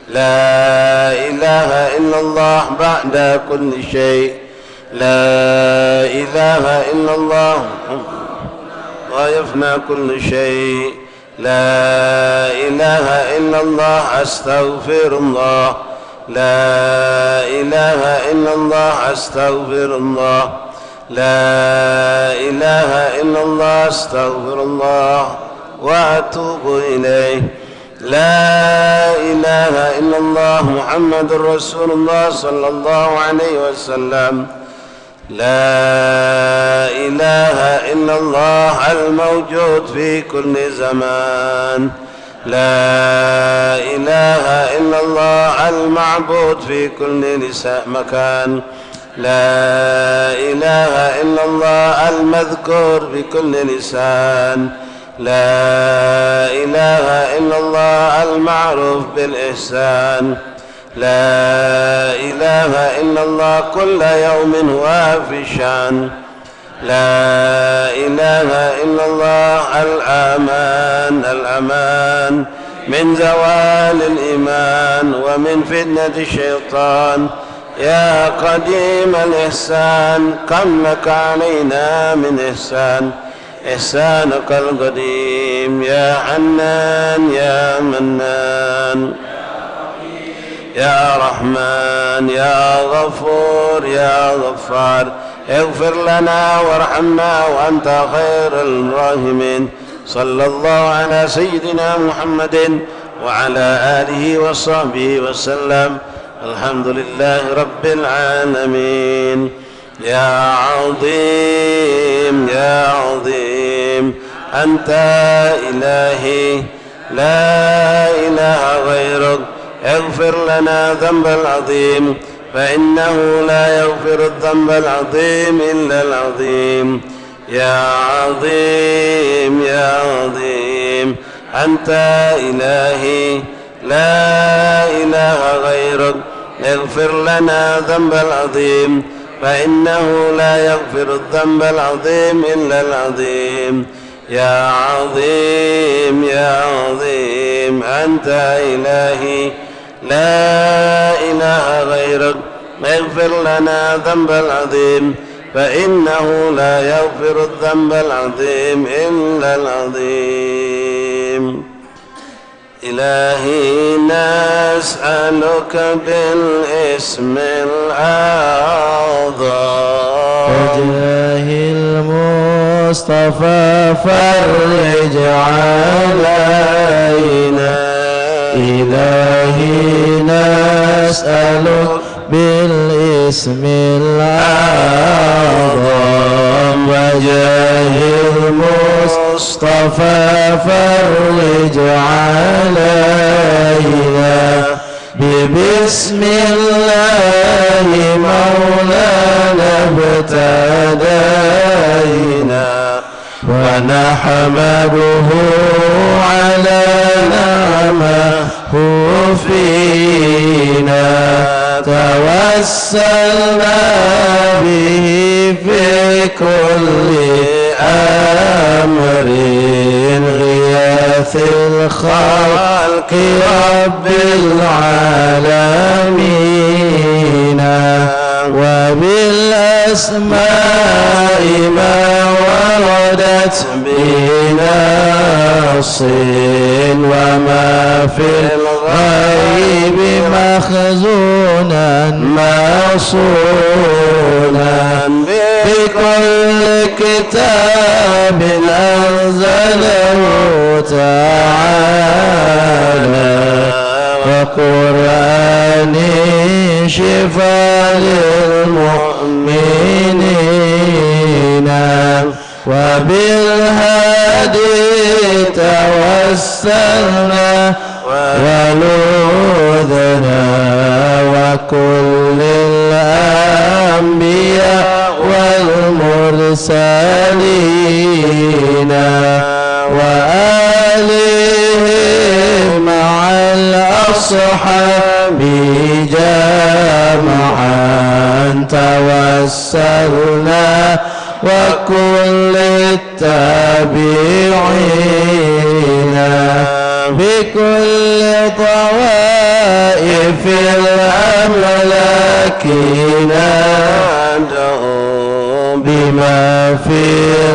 لا إله إلا الله بعد كل شيء، لا إله إلا الله ويفنى كل شيء، لا إله إلا الله أستغفر الله، لا إله إلا الله أستغفر الله، لا إله إلا الله أستغفر الله وأتوب إليه، لا إله إلا الله محمد رسول الله صلى الله عليه وسلم، لا إله إلا الله الموجود في كل زمان، لا إله إلا الله المعبود في كل مكان، لا إله إلا الله المذكور بكل لسان، لا إله إلا الله المعروف بالإحسان، لا إله إلا الله كل يوم هو في شان، لا إله إلا الله الأمان من زوال الإيمان ومن فتنة الشيطان، يا قديم الإحسان كم لك علينا من إحسان، إحسانك القديم يا حنان يا منان يا رحمن يا غفور يا غفار، اغفر لنا وارحمنا وأنت خير الراحمين. صلى الله على سيدنا محمد وعلى آله وصحبه وسلم. الحمد لله رب العالمين. يا عظيم يا عظيم أنت إلهي لا إله غيرك، اغفر لنا ذنب العظيم فإنه لا يغفر الذنب العظيم إلا العظيم. يا عظيم يا عظيم أنت إلهي لا إله غيرك، اغفر لنا ذنب العظيم فإنه لا يغفر الذنب العظيم إلا العظيم. يا عظيم يا عظيم أنت إلهي لا إله غيرك، اغفر لنا ذنب العظيم فإنه لا يغفر الذنب العظيم إلا العظيم. إلهي نسألك بالاسم الأعظم وجاه المصطفى فرج علينا. إلهي نسألك بالاسم الأعظم وجاه المصطفى فرج علينا. ببسم الله مولانا ابتدينا ونحمده على نعمه فينا. توسلنا به في كل أمر غياث الخلق رب العالمين. وبالأسماء ما وردت بنص وما في الغيب مخزونا موصولا. بكل كتاب أنزله تعالى وقرآن شفاء للمؤمنين. وبالهادي توسلنا ولوذنا وكل الأنبياء والمرسلين وآلهم مع الأصحاب جمعا. توسلنا وكل التابعين بكل طوائف في الأملاك نادوا بما في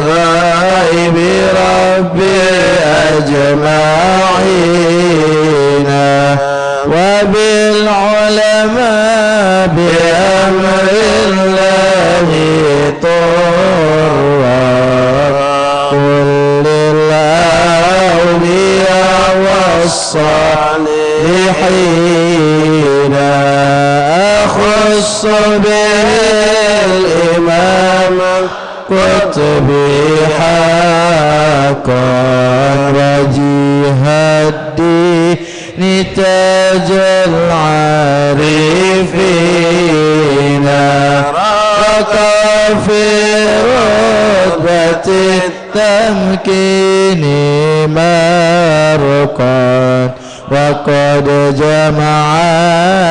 غائب ربي أجمعين وبالعلماء بأمر الله طرا كل الأولياء والصالحين أخص به الإمام قطبي حقا وجيه الدين تاج العارفين رقى في رتبة التمكين مرقا وقد جمع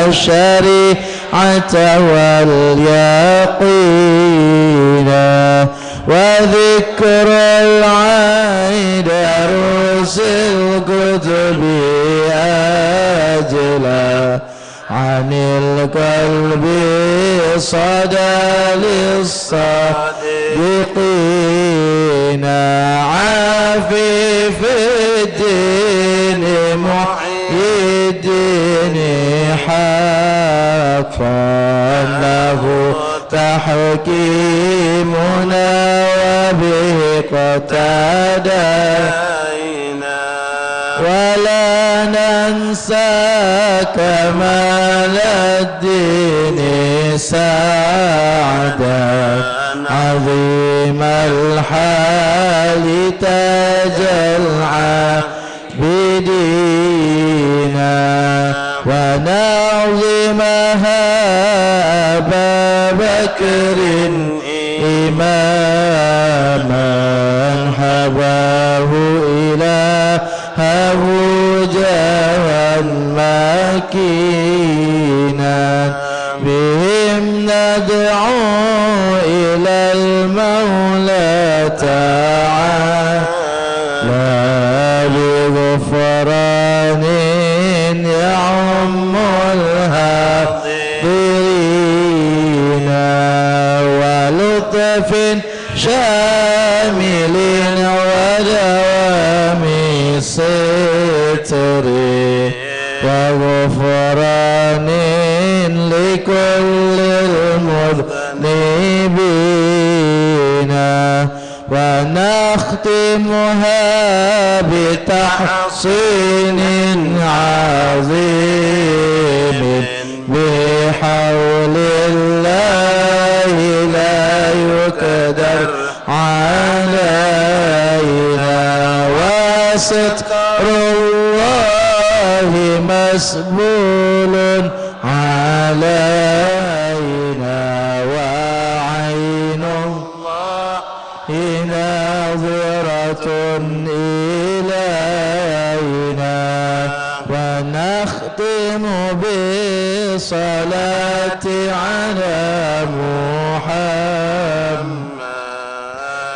الشريعة واليقين وذكر العين دروس الكتب أجلا عن القلب صدى للصادقين عافي في الدين محيي الدين حقا له تحكيمنا وبه اقتدينا ولا ننسى كمال الدين سعدا عظيم الحال تاج العابدين ونعظمها أبا بكر إماما حباه إلهه جاها مكينا بهم ندعو إلى المولى تعالى بغفران يعم الهادرين ولطف شامل ودوام ستر وغفران لكل المذنبين ونختمها بتحصين عظيم بحول الله لا يقدر علينا وستر الله مسبول علينا وعين الله ناظرة إلينا ونختم بالصلاة على محمد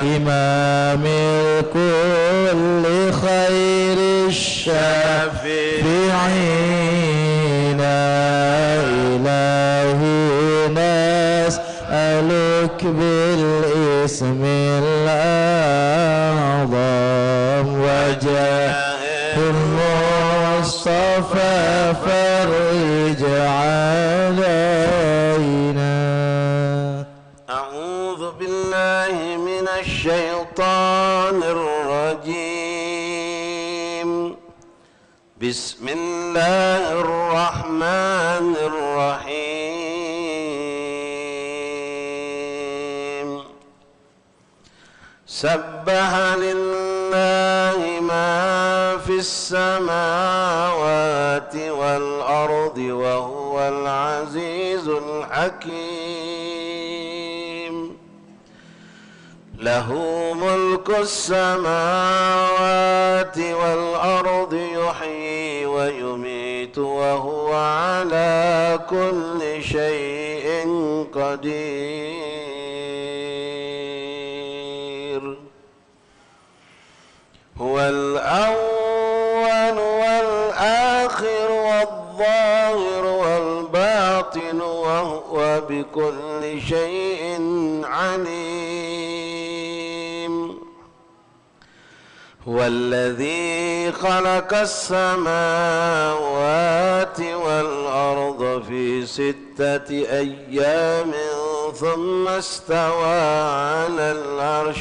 إمام الكل خير الشافعين إلهي نسألك بالاسم الأعظم وجاه المصطفى فرج علينا. أعوذ بالله من الشيطان الرجيم. بسم الله الرحمن الرحيم. سبح لله ما في السماوات والأرض وهو العزيز الحكيم. له ملك السماوات والأرض يحيي ويميت وهو على كل شيء قدير. هو الأول والآخر والظاهر والباطن وهو بكل شيء عليم. هو الذي خلق السماوات والأرض في 6 أيام ثم استوى على العرش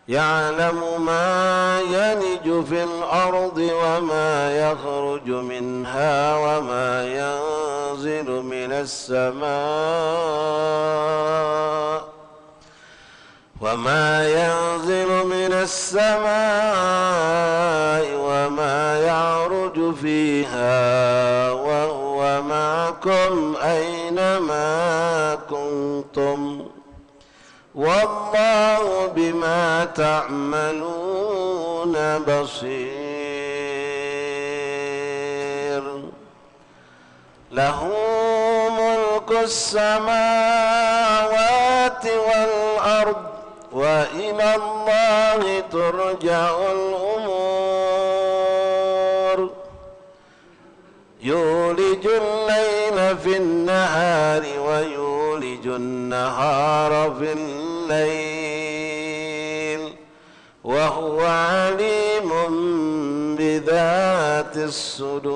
يعلم ما يلج في الأرض وما يخرج منها وما ينزل من السماء وما يعرج فيها وهو معكم أينما كنتم والله بما تعملون بصير. له ملك السماوات والأرض وإلى الله ترجع الأمور. يولج الليل في النهار ويولج النهار في الليل وهو عليم بذات الصدور.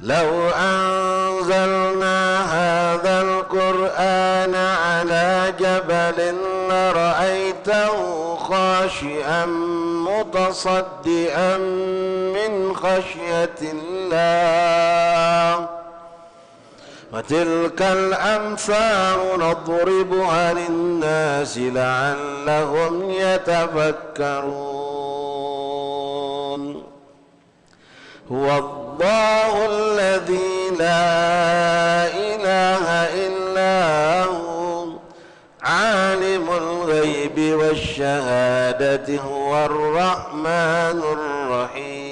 لو أنزلنا هذا القرآن على جبل لرأيته خاشعا متصدعا من خشية الله. وتلك الأمثال نضربها للناس لعلهم يتفكرون. هو الله الذي لا إله إلا هو عالم الغيب والشهادة هو الرحمن الرحيم.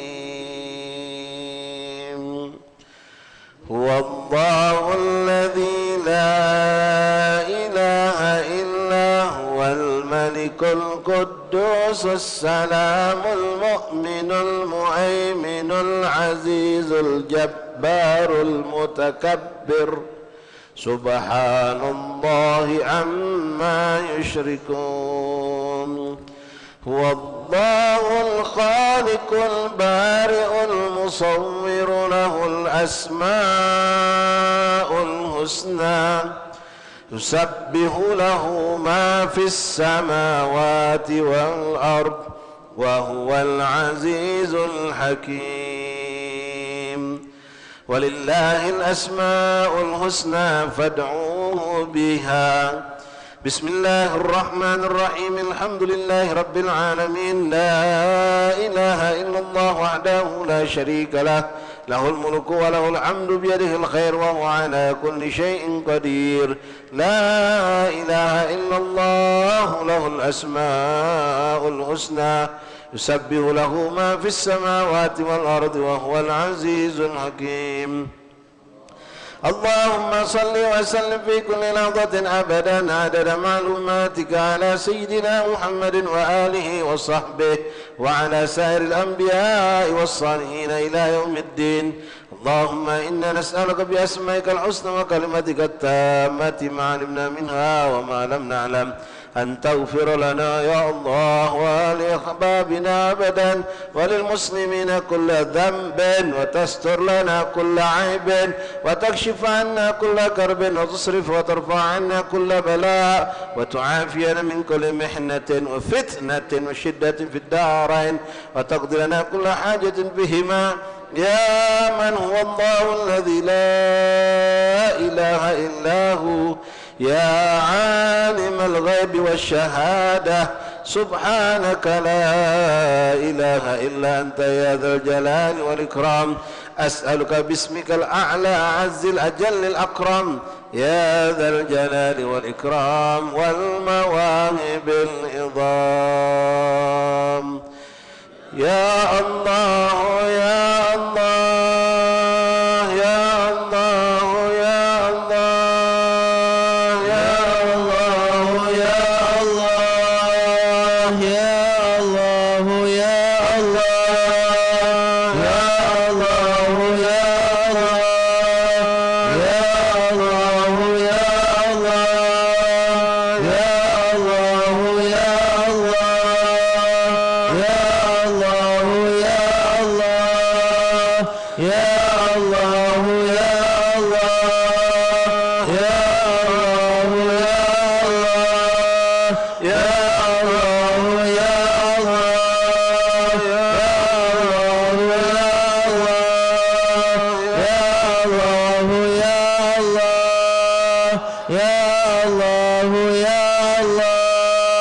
هو الله الذي لا إله إلا هو الملك القدوس السلام المؤمن المهيمن العزيز الجبار المتكبر سبحان الله عما يشركون. هو الله الخالق البارئ المصور له الأسماء الحسنى يسبح له ما في السماوات والأرض وهو العزيز الحكيم. ولله الأسماء الحسنى فادعوه بها. بسم الله الرحمن الرحيم. الحمد لله رب العالمين. لا إله إلا الله وحده لا شريك له له الملك وله الحمد بيده الخير وهو على كل شيء قدير. لا إله إلا الله له الأسماء الحسنى يسبح له ما في السماوات والأرض وهو العزيز الحكيم. اللهم صل وسلم في كل لحظة أبدا عدد معلوماتك على سيدنا محمد وآله وصحبه وعلى سائر الأنبياء والصالحين إلى يوم الدين. اللهم إنا نسألك بأسمائك الحسنى وكلمتك التامة ما علمنا منها وما لم نعلم أن تغفر لنا يا الله ولأحبابنا أبدا وللمسلمين كل ذنب وتستر لنا كل عيب وتكشف عنا كل كرب وتصرف وترفع عنا كل بلاء وتعافينا من كل محنة وفتنة وشدة في الدارين وتقضي لنا كل حاجة بهما يا من هو الله الذي لا إله إلا هو يا عالم الغيب والشهادة سبحانك لا إله إلا أنت يا ذا الجلال والإكرام. أسألك باسمك الأعلى عز الأجل الأكرم يا ذا الجلال والإكرام والمواهب العظام. يا الله يا الله يا الله يا الله يا الله يا الله يا الله يا الله يا يا الله يا الله يا الله يا الله يا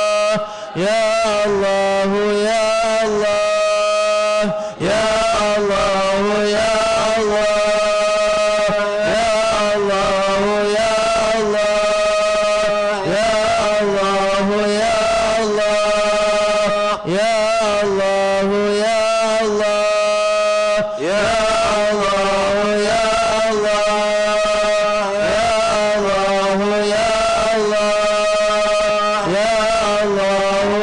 الله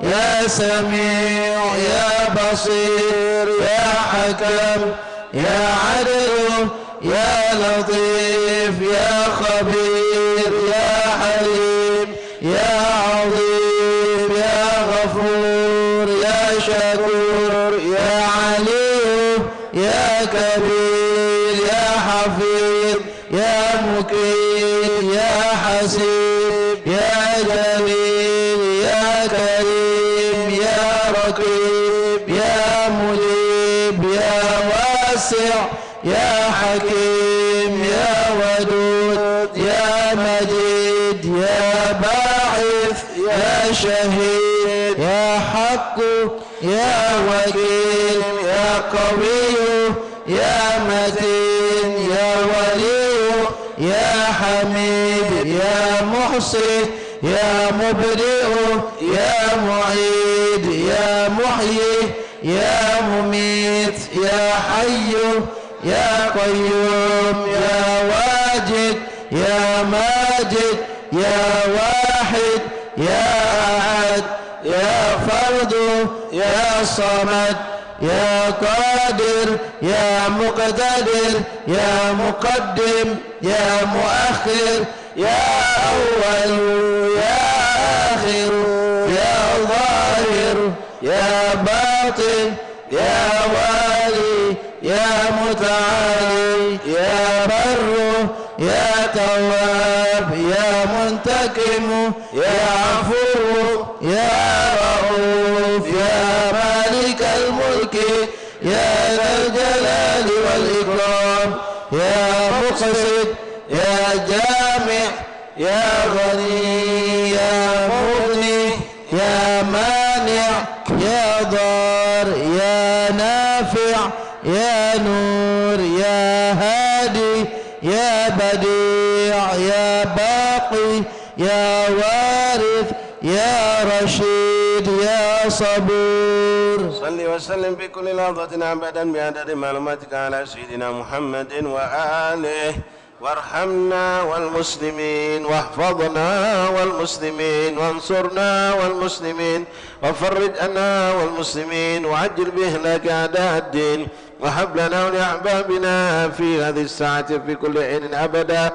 يا سميع يا بصير يا حكم يا عدل يا لطيف يا خبير يا حليم يا عظيم يا غفور يا شكور يا عليم يا كبير يا حفيظ يا مكين يا حسيب يا جليل يا كريم يا رقيب يا مجيب يا واسع يا حكيم يا ودود يا مجيد يا باعث يا شهيد يا حق يا وكيل يا قوي يا متين يا ولي يا حميد يا محصي يا مبدئ يا معيد يا محيي يا مميت يا حي يا قيوم يا واجد يا ماجد يا واحد يا أحد يا فرد يا صمد يا قادر يا مقتدر يا مقدم يا مؤخر يا أول يا آخر يا ظاهر يا باطن يا والي يا متعالي يا بر يا تواب يا منتقم يا عفو يا رؤوف يا مالك الملك يا ذا الجلال والإكرام يا مقصد يا جامع يا غني يا مغني يا مانع يا ضار يا نافع يا نور يا هادي يا بديع يا باقي يا وارث يا رشيد يا صبور. صل وسلم بكل لحظة أبدا بعدد معلوماتك على سيدنا محمد وآله، وارحمنا والمسلمين، واحفظنا والمسلمين، وانصرنا والمسلمين، وفرج عنا والمسلمين، وعجل بإهلاك أعداء الدين وهب لنا ولأحبابنا في هذه الساعة في كل حين أبدا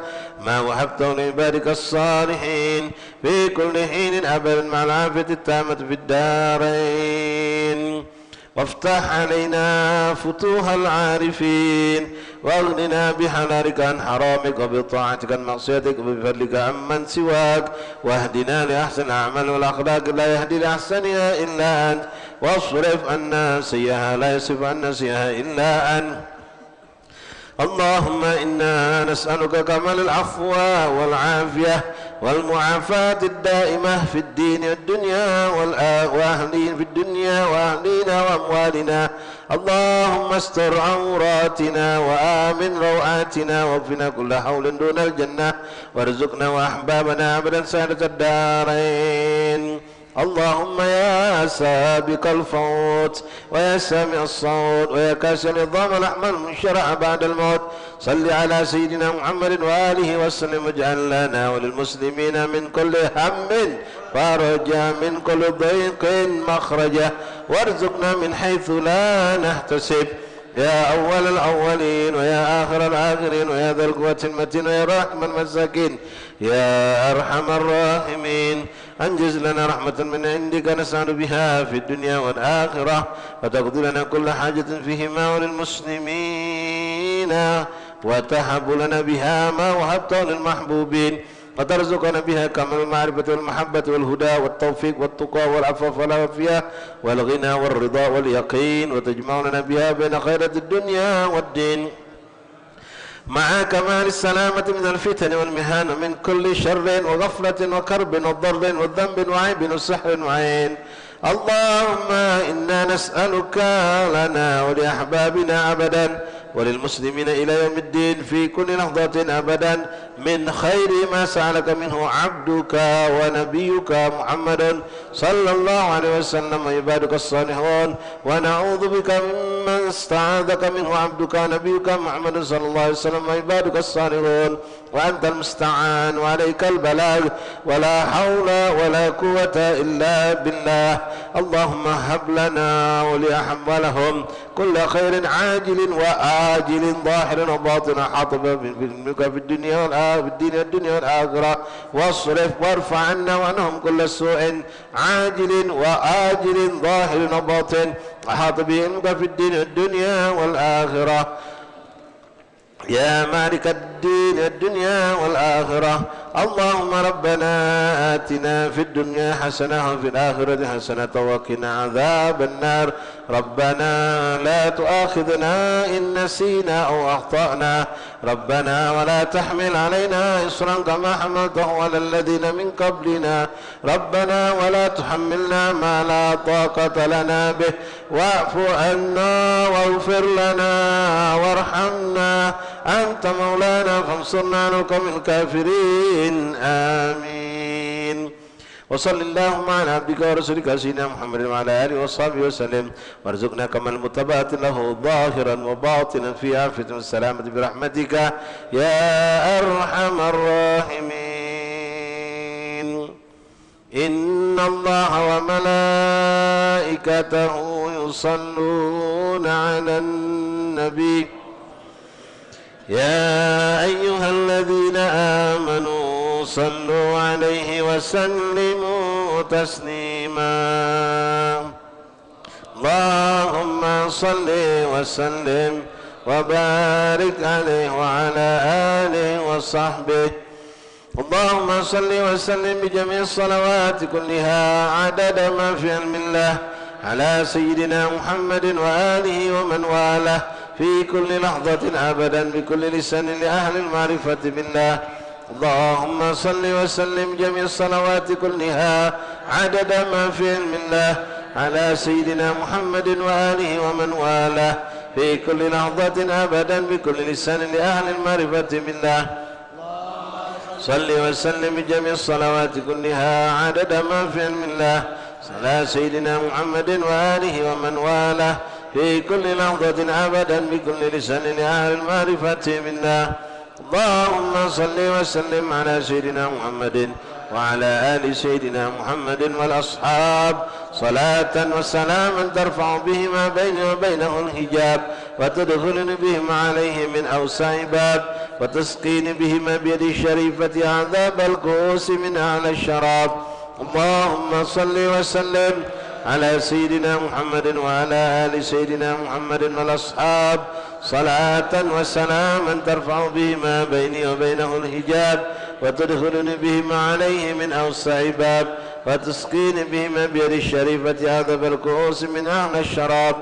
ما وهبته لعبادك الصالحين في كل حين أبدا مع العافية التامة في الدارين. وافتح علينا فتوح العارفين واغننا بحلالك عن حرامك وبطاعتك عن معصيتك وبفضلك عمن سواك واهدنا لأحسن الأعمال والأخلاق لا يهدي لأحسنها إلا أنت واصرف عنا سيئها لا يصرف عنا سيئها إلا أنت. اللهم إنا نسألك كمال العفو والعافية والمعافاة الدائمة في الدين والدنيا وأهلين في الدنيا وأهلينا وأموالنا. اللهم استر عوراتنا وآمن روعاتنا واكفنا كل حول دون الجنة وارزقنا وأحبابنا أبدا سعادة الدارين. اللهم يا سابق الفوت ويا سامع الصوت ويا كاشف العظام الأحمر المنشرع بعد الموت صل على سيدنا محمد وآله وسلم واجعل لنا وللمسلمين من كل هم فرجا من كل ضيق مخرجا وارزقنا من حيث لا نحتسب يا أول الأولين ويا آخر الآخرين ويا ذا القوة المتين ويا رحم المساكين يا أرحم الراحمين. أنجز لنا رحمة من عندك نسعد بها في الدنيا والآخرة وتقضي لنا كل حاجة فيهما وللمسلمين وتهب لنا بها ما وهبته للمحبوبين وترزقنا بها كمال المعرفة والمحبة والهدى والتوفيق والتقى والعفاف والعافية والغنى والرضا واليقين وتجمعنا بها بين خيرة الدنيا والدين مع كمال السلامة من الفتن والمهان من كل شر وغفلة وكرب وضر وذنب وعيب وسحر وعين. اللهم إنا نسألك لنا ولأحبابنا أبدا وللمسلمين إلى يوم الدين في كل لحظة أبدا من خير ما سألك منه عبدك ونبيك محمد صلى الله عليه وسلم وعبادك الصالحون ونعوذ بك ممن استعاذك منه عبدك ونبيك محمد صلى الله عليه وسلم وعبادك الصالحون وأنت المستعان وعليك البلاغ ولا حول ولا قوة إلا بالله. اللهم هب لنا ولأحب لهم كل خير عاجل وآجل ظاهر وباطن حاطب في الدنيا والآخرة واصرف وارفع عنا وعنهم كل سوء عاجل وآجل ظاهر وباطن حاط بهم في الدنيا والآخرة يا مالك الدين الدنيا والآخرة. اللهم ربنا آتنا في الدنيا حسنة وفي الآخرة حسنة وقنا عذاب النار. ربنا لا تؤاخذنا إن نسينا أو أخطأنا ربنا ولا تحمل علينا إصرا كما حملته على الذين من قبلنا ربنا ولا تحملنا ما لا طاقة لنا به واعف عنا واغفر لنا وارحمنا أنت مولانا فانصرنا على القوم الكافرين آمين. وصل اللهم على عبدك ورسولك سيدنا محمد وعلى آله وصحبه وسلم وارزقنا كما المتبعات له ظاهرا وباطنا في عافية والسلامة برحمتك يا أرحم الراحمين. إن الله وملائكته يصلون على النبي يا أيها الذين آمنوا صلوا عليه وسلموا تسليما. اللهم صل وسلم وبارك عليه وعلى آله وصحبه. اللهم صل وسلم بجميع الصلوات كلها عدد ما في علم الله على سيدنا محمد وآله ومن والاه في كل لحظة أبدا بكل لسان لأهل المعرفة بالله. اللهم صل وسلم جميع الصلوات كلها عدد ما في علم الله على سيدنا محمد وآله ومن والاه في كل لحظة أبدا بكل لسان لأهل المعرفة بالله. صل وسلم بجميع الصلوات كلها عدد ما في علم الله على سيدنا محمد وآله ومن والاه في كل لحظة أبدا بكل لسان لأهل المعرفة بالله. اللهم صل وسلم على سيدنا محمد وعلى آل سيدنا محمد والأصحاب صلاة وسلاما ترفع بهما بيني وبينه الحجاب وتدخلني بهم عليه من أوسع باب وتسقيني بهما بيد الشريفة عذاب الكؤوس من أعلى الشراب. اللهم صل وسلم على سيدنا محمد وعلى آل سيدنا محمد والأصحاب صلاة وسلاما ترفع بهما بيني وبينه الحجاب وتدخلني بهما عليه من أوسع باب وتسقيني بهما بيد الشريفة عذب الكؤوس من أعلى الشراب.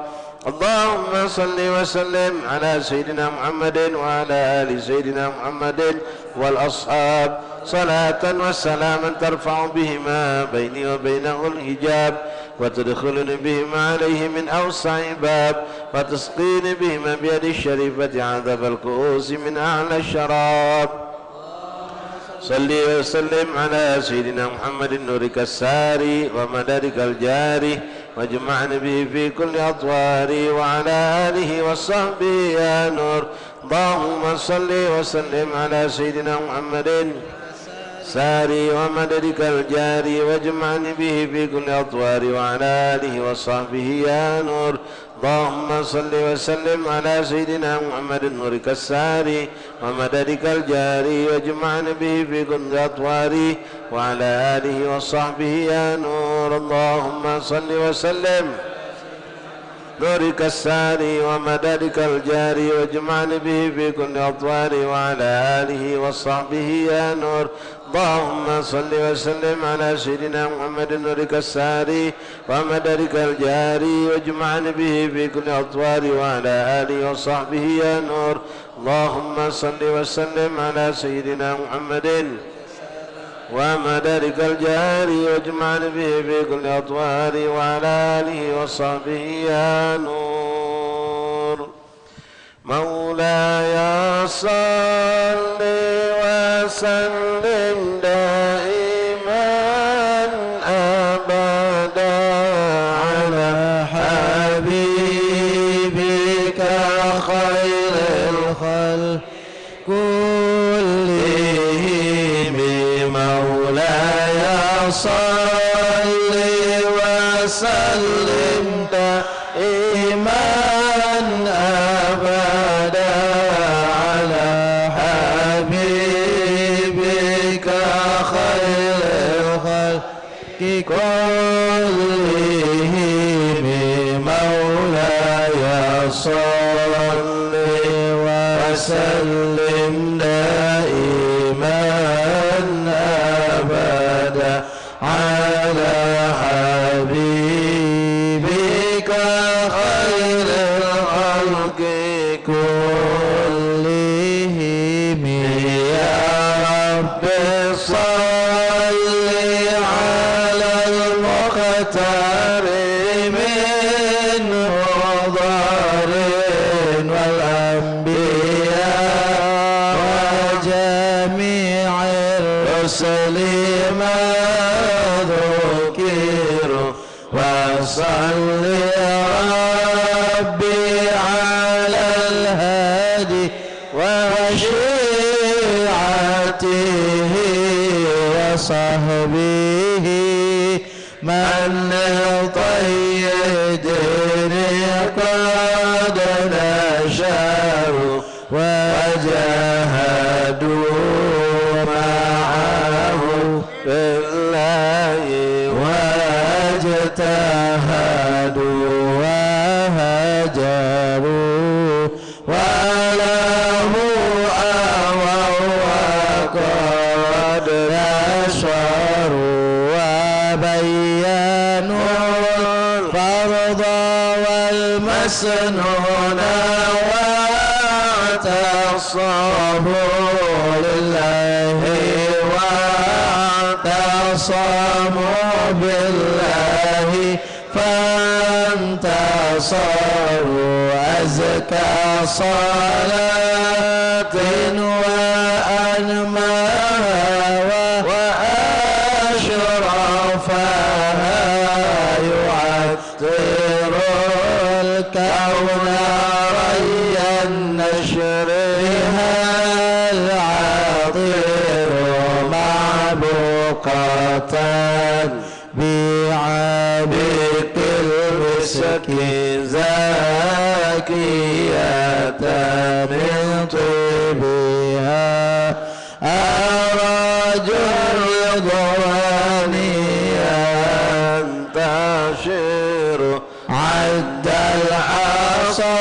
اللهم صل وسلم على سيدنا محمد وعلى آل سيدنا محمد والأصحاب صلاة وسلاما ترفع بهما بيني وبينه الحجاب وتدخلني بهما عليه من أوسع باب وتسقيني بهما بيد الشريفة عذب الكؤوس من أعلى الشراب. صل وسلم على سيدنا محمد نورك الساري ومددك الجاري واجمعنا به في كل أطواري وعلى آله وصحبه يا نور. اللهم صل وسلم على سيدنا محمد ساري ومددك الجاري واجمعني به في كل أطواري وعلى آله وصحبه يا نور. اللهم صل وسلم على سيدنا محمد نورك الساري ومددك الجاري واجمعنا به في كل أطواري وعلى آله وصحبه يا نور. اللهم صل وسلم نورك الساري ومددك الجاري واجمعنا به في كل أطواري وعلى آله وصحبه يا نور. اللهم صل وسلم على سيدنا محمد نورك الساري ومددك الجاري واجمعنا به في كل أطواري وعلى آله وصحبه يا نور. اللهم صل وسلم على سيدنا محمد ومددك الجاري واجمعنا به في كل أطواري وعلى آله وصحبه يا نور. مولاي صل وسلم دائما أبدا على حبيبك خير الخلق كلهم. مولاي صل وسلم دائما أبدا على حبيبك خير الخلق كلهم. مولاي صل وسلم دائما أبدا على حبيبك خير الخلق كلهم. يا رب صل على المختار من مضر والأنبياء وجميع الرسل ما ذكروا وصل ربي على الهادي وشيعته وصحبه من طيدني قد نشروا وجاهدوا معه بالله واجتهدوا وهجروا وله أووا وقد نشروا وبينوا الفرض والمسنون واعتصموا لله واعتصموا بالله فانتصروا. أزكى صلاة وأنماها وأشرفها يعطر الكون ري النشرها العطير معبوقة بعبق مسك زاكية من طيبها أراج الرضوان ينتشر عد العصا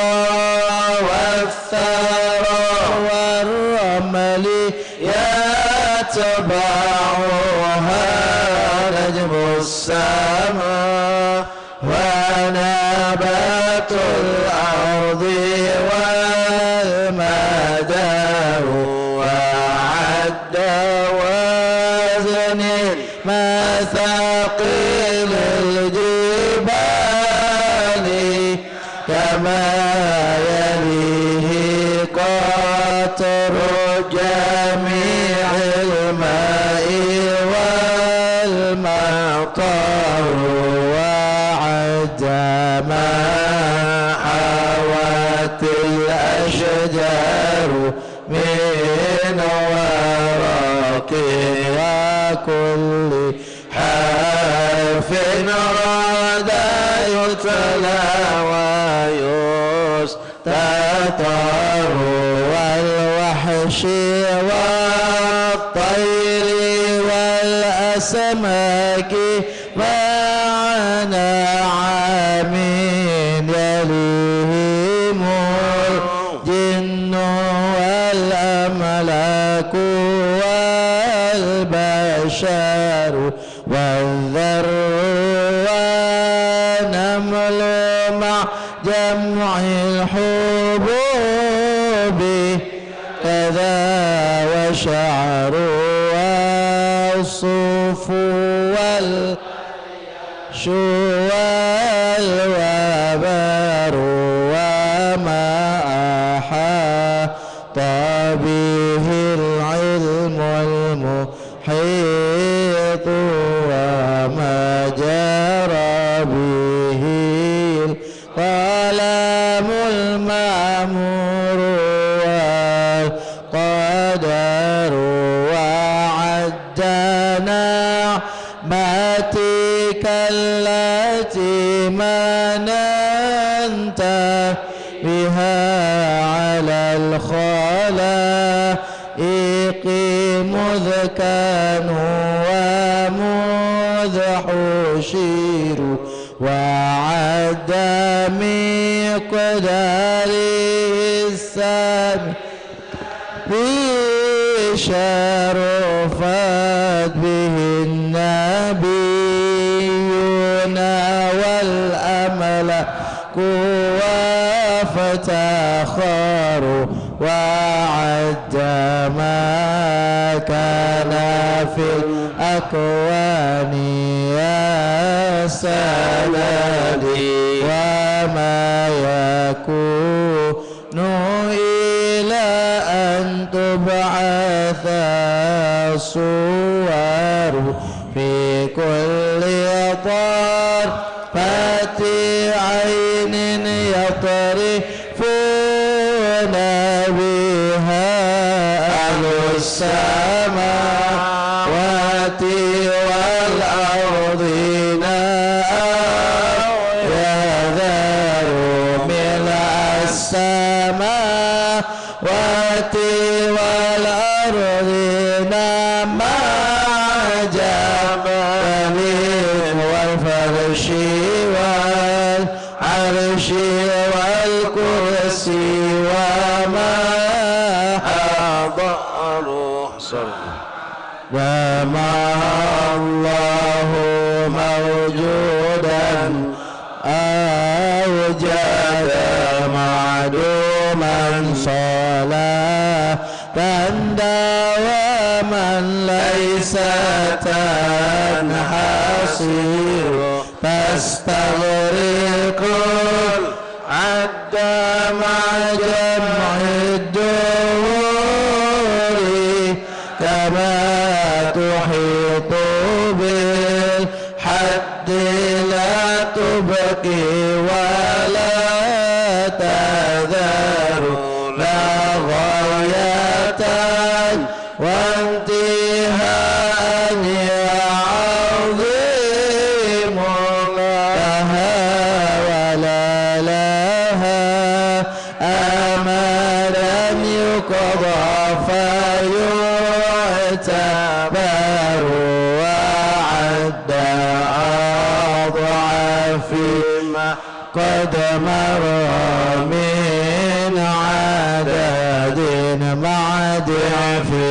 والثرى والرمل يتبعها نجم السماء ونبات الأرض والمدار وعد وزن مثاقيل الجبال كما يليه قطر جميع الماء والمطر وعد ما حوت الأشجار من ورق وكل حرف راد يتلى ويستطر والوحش والطير والأسماك معنا عامين يليهم الجن والأملاك والبشر والذر ونمل مع جمع الحبوب كذا وشعر والصوف والوبر وما أحاط به العلم المحيط وما جرى به القلم المأمور والقدر وعدنا نعمتك التي مننت بها على الخلائق مذ كانوا ومذ حشروا وعد مقدار السماء شرفت به النبيون والأملاك وافتخروا وعد ما كان في الأكوان يا سندي وما يكون إلى أن تبعث الصور في كل طرفة عين يطرفون بها أهل السماوات والأرضين يذر من السماوات والأرضين ما جبل والفرش والعرش والكرسي وما أضر وما الله موجودا أوجد معدوما صلاة دواما ليس تنحصر فاستغرق عد مع جمع الدور كما تحيط بالحد لا تبقي ولا تذر لا غاية وانتهاء يا عظيم لها قد مر من عدد معدع في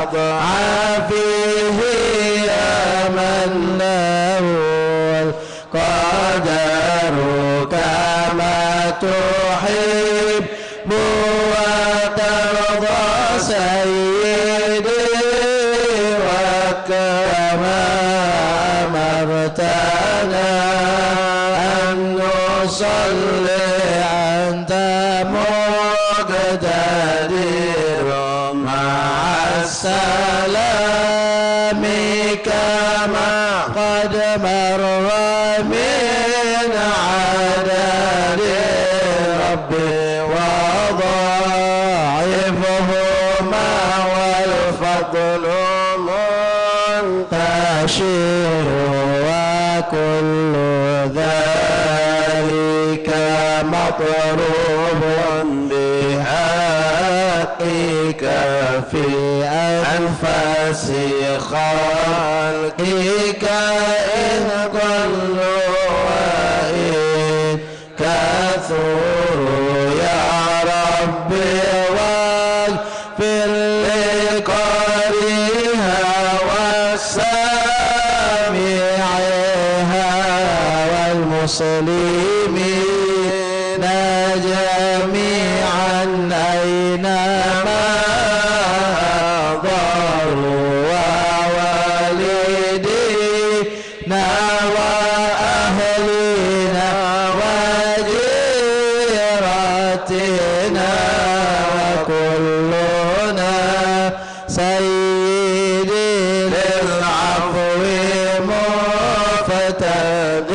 أضعافه يا من له القدر كما تحب وترضى سيدي وكما أمرتنا أن نصلي أنت مقتدر مع السلام كما قد مر من عدد ربي وضاعفهما والفضل منتشر وكل ذلك مطلوب بحقك في أنفاس خلقك إن قلوا وإن كثروا يا ربي واغفر لقارئها والسامعها والمسلمين جميعا أينما ضروا ووالدينا وأهلنا وجيراتنا وكلنا سيدي للعفو مفتقر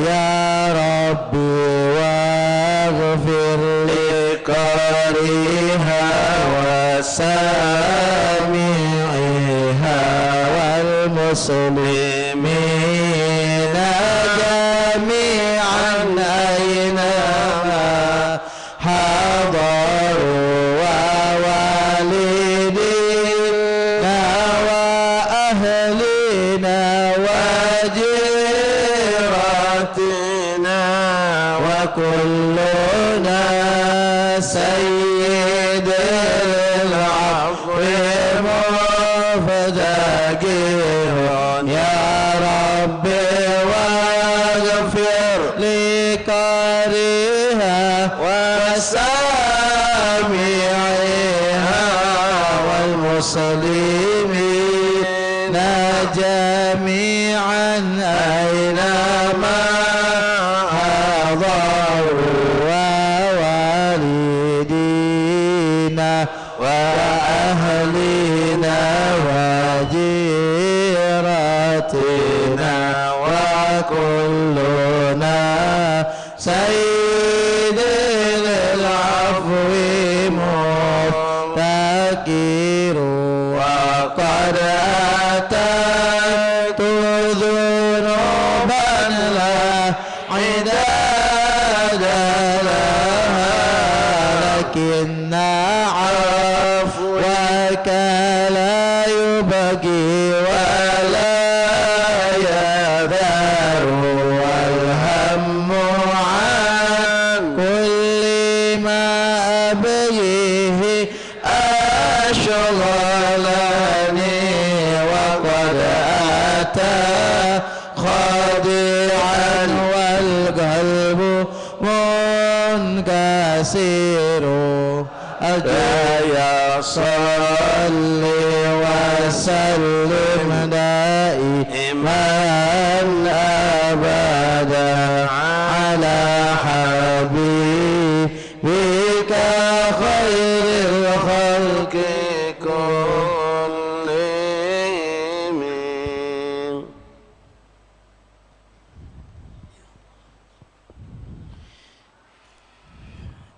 يا ربي واغفر لقارئها وسامعها والمسلمين جميعا أينما حضروا ووالدينا وأهلنا وجيراتنا وكلنا سيد العفو مفتقر يا رب واغفر لقارئها وسامعها والمسلمين جميعا أينما حضروا ووالدينا وأهلنا وجيراتنا وكلنا سيد للعفو مفتقر وقد أتيت ذنوبا لا عداد لها لكن عفوك لا يبقي ولا يذر والهم عن كل ما أبغيه أشغلني وقد أتى خاضعا والقلب منكسر يا صل وسلم دائما أبدا على حبيبك خير الخلق كلهم.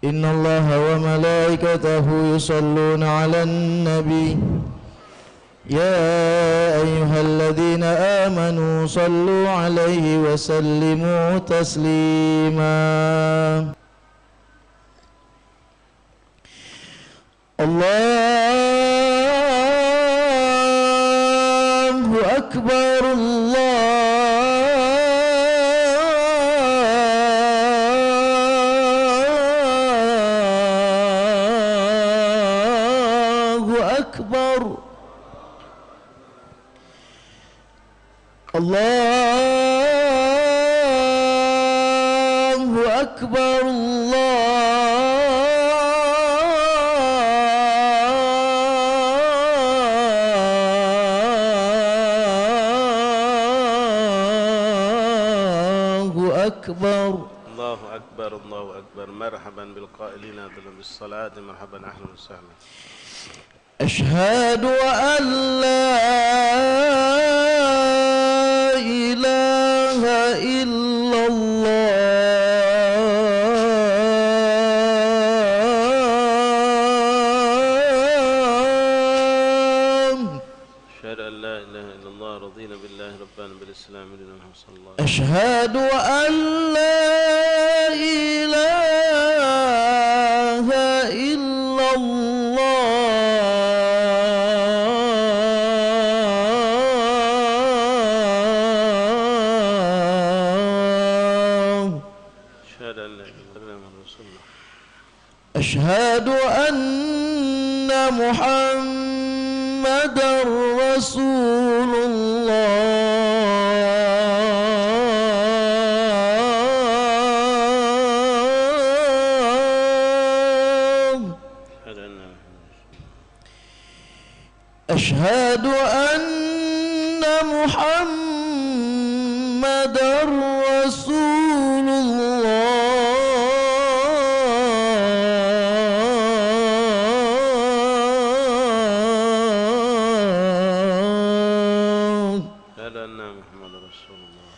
إن الله وملائكته يصلون على النبي يا أيها الذين آمنوا صلوا عليه وسلموا تسليما. الله أكبر الله الله أكبر الله أكبر. الله أكبر الله أكبر. مرحبا بالقائلين بالصلاة، مرحبا أهلا وسهلا. أشهد أن لا إله إلا الله. أشهد أن لا إله إلا الله. رضينا بالله ربنا بالإسلام دينا محمد صلى الله عليه وسلم. أشهد أن لا إله إلا الله. أشهد أن لا إله إلا الله محمد رسول الله. أشهد أن محمدا رسول الله. أشهد أن محمدا رسول الله. أشهد أن محمد رسول الله.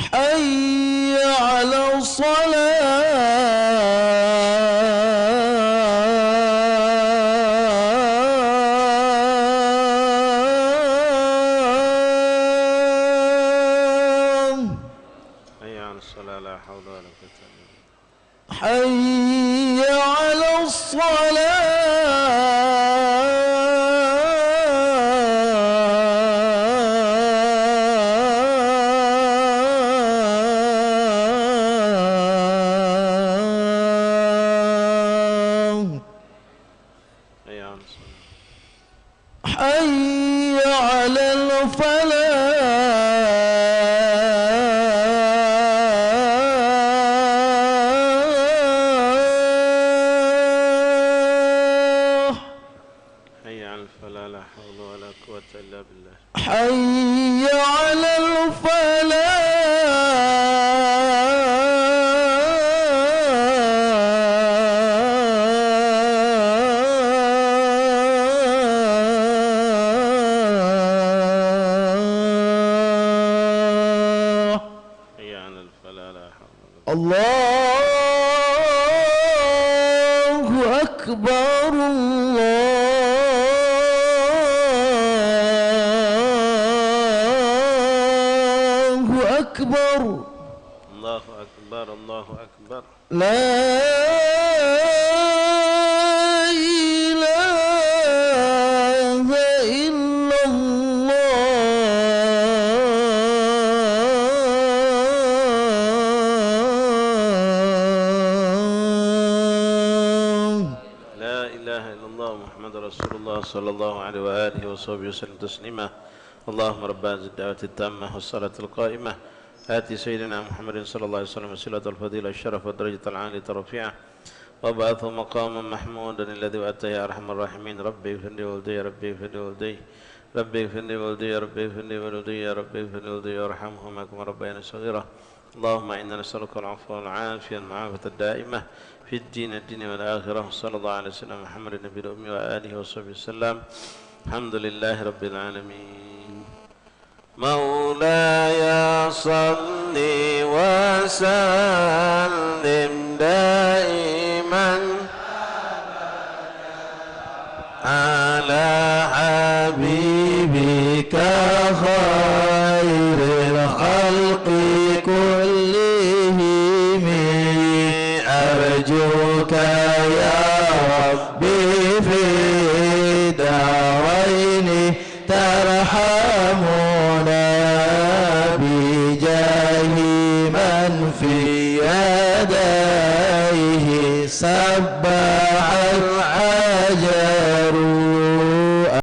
حي على الصلاة. حي على الصلاة. لا حول ولا قوة إلا بالله. حي على الصلاة. حي على الصلاة. حي على الفلاح. حي على الفلاح. لا حول ولا قوة إلا بالله. حي على الفلاح. حي على الفلاح. لا حول ولا قوة. الله أكبر الله أكبر. الله أكبر الله أكبر. لا إله إلا الله. لا إله إلا الله محمد رسول الله صلى الله عليه وآله وصحبه وسلم تسليما. اللهم رب هذه الدعوة التامة والصلاة القائمة آتي سيدنا محمد صلى الله عليه وسلم وسيلة الفضيلة الشرف والدرجة العالية الرفيعة وابعثه مقاما محمودا الذي وأتى يا أرحم الراحمين. ربي اغفر لي ولدي ربي اغفر لي ولدي ربي اغفر لي ولدي ربي اغفر لي ولدي ربي اغفر لي ولدي وارحمهما كما ربياني صغيرا. اللهم إنا نسألك العفو والعافية المعافاة الدائمة في الدين والآخرة. صلى الله عليه وسلم محمد النبي الأمي وآله وصحبه وسلم. الحمد لله رب العالمين. مولاي صل وسلم دائما على حبيبك خير الخلق كلهم. أرجوك يا ربي في دارين ترحمنا بجاه من في يديه